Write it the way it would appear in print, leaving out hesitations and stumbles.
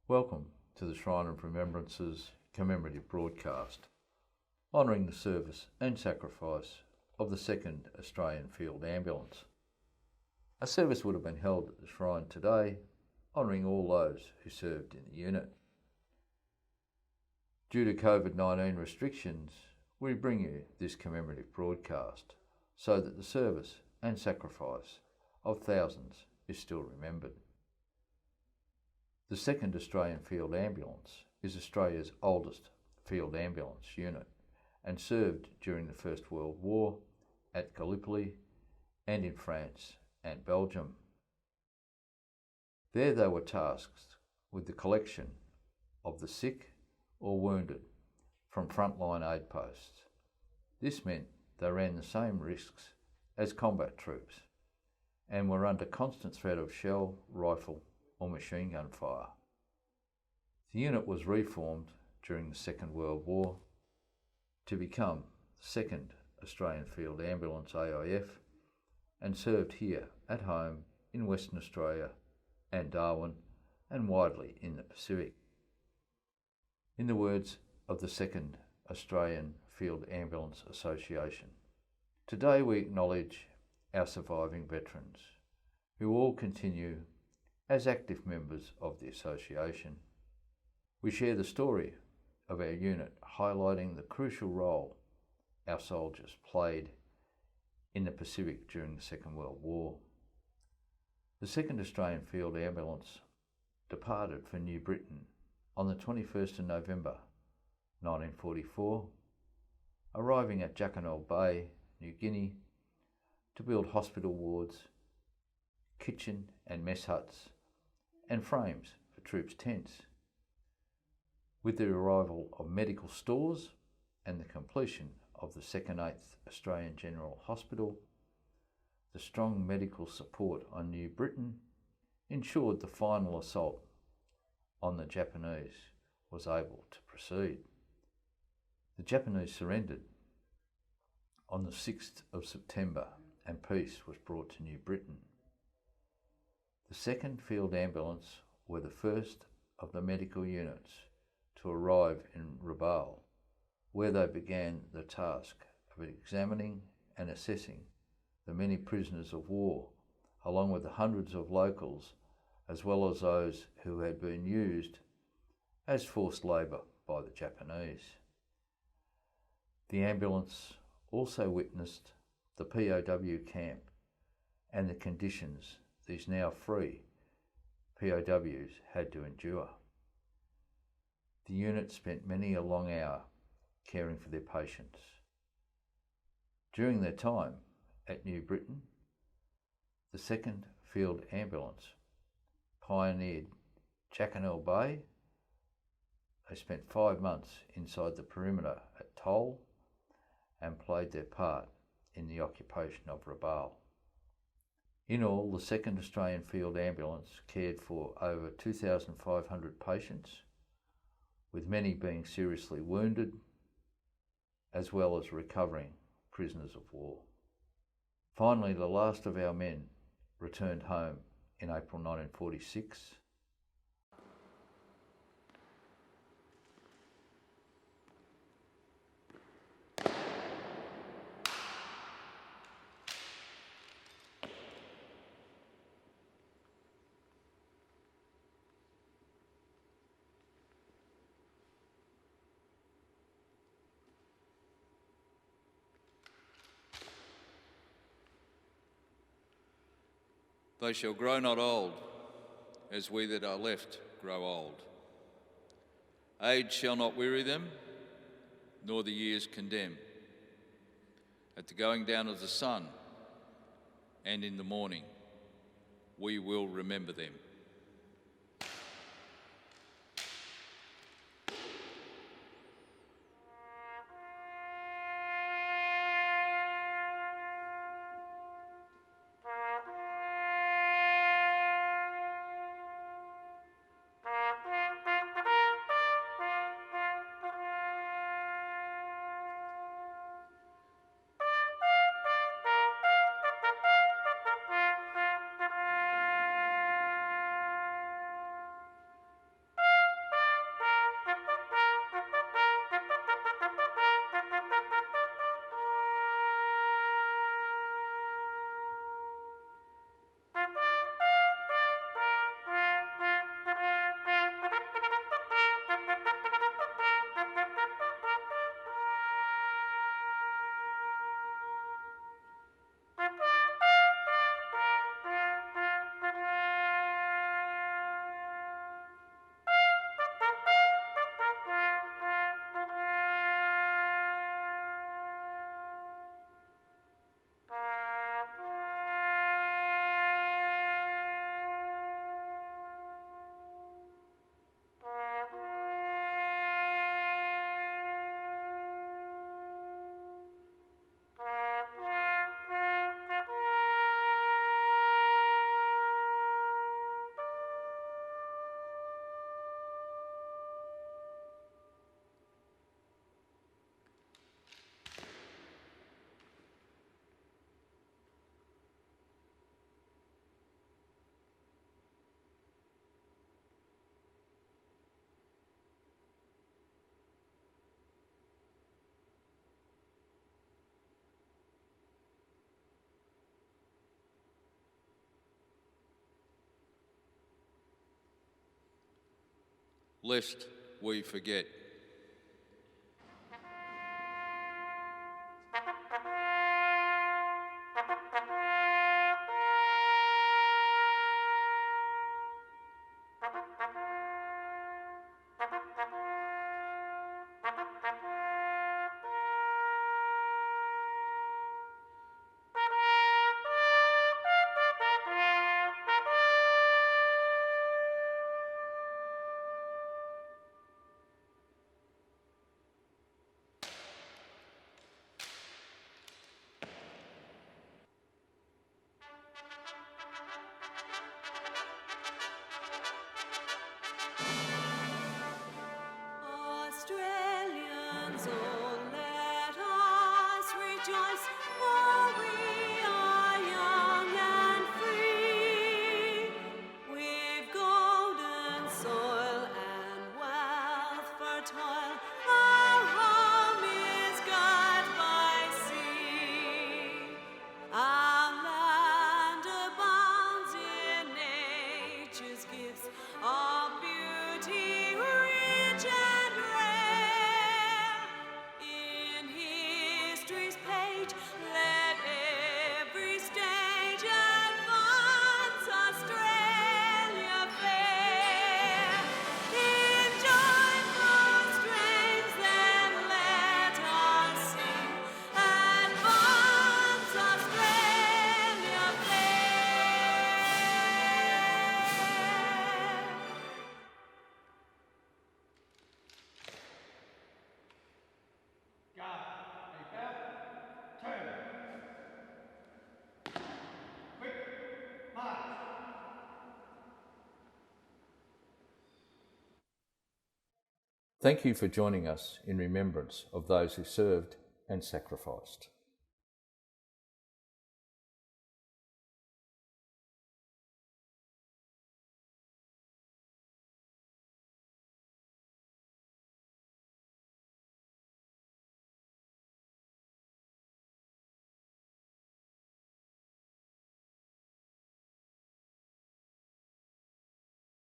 Welcome to the Shrine of Remembrance's commemorative broadcast, honouring the service and sacrifice of the 2nd Australian Field Ambulance. A service would have been held at the shrine today, honouring all those who served in the unit. Due to COVID-19 restrictions, we bring you this commemorative broadcast so that the service and sacrifice of thousands is still remembered. The 2nd Australian Field Ambulance is Australia's oldest field ambulance unit and served during the First World War at Gallipoli and in France and Belgium. There they were tasked with the collection of the sick or wounded from frontline aid posts. This meant they ran the same risks as combat troops and were under constant threat of shell, rifle or machine gun fire. The unit was reformed during the Second World War to become the 2nd Australian Field Ambulance AIF and served here at home in Western Australia and Darwin and widely in the Pacific. In the words of the 2nd Australian Field Ambulance Association, today we acknowledge our surviving veterans who all continue as active members of the association. We share the story of our unit, highlighting the crucial role our soldiers played in the Pacific during the Second World War. The 2nd Australian Field Ambulance departed for New Britain on the 21st of November 1944, arriving at Jackanow Bay, New Guinea, to build hospital wards, kitchen and mess huts, and frames for troops' tents. With the arrival of medical stores and the completion of the 2nd 8th Australian General Hospital, the strong medical support on New Britain ensured the final assault on the Japanese was able to proceed. The Japanese surrendered on the 6th of September and peace was brought to New Britain. The 2nd Field Ambulance were the first of the medical units to arrive in Rabaul, where they began the task of examining and assessing the many prisoners of war, along with the hundreds of locals, as well as those who had been used as forced labour by the Japanese. The ambulance also witnessed the POW camp and the conditions these now free POWs had to endure. The unit spent many a long hour caring for their patients. During their time at New Britain, the 2nd Field Ambulance pioneered Jackanow Bay. They spent 5 months inside the perimeter at Toll and played their part in the occupation of Rabaul. In all, the 2nd Australian Field Ambulance cared for over 2,500 patients, with many being seriously wounded, as well as recovering prisoners of war. Finally, the last of our men returned home in April 1946. They shall grow not old, as we that are left grow old. Age shall not weary them, nor the years condemn. At the going down of the sun and in the morning, we will remember them. lest we forget. Australians, oh, let us rejoice, for we are young and free. We've golden soil and wealth fertile, our home is God by sea. Our land abounds in nature's gifts of beauty rich and rare. In history's page, let every stage advance Australia fair. In joyful strains, then let us sing, advance Australia fair. Guard, about, turn. Quick, march. Thank you for joining us in remembrance of those who served and sacrificed.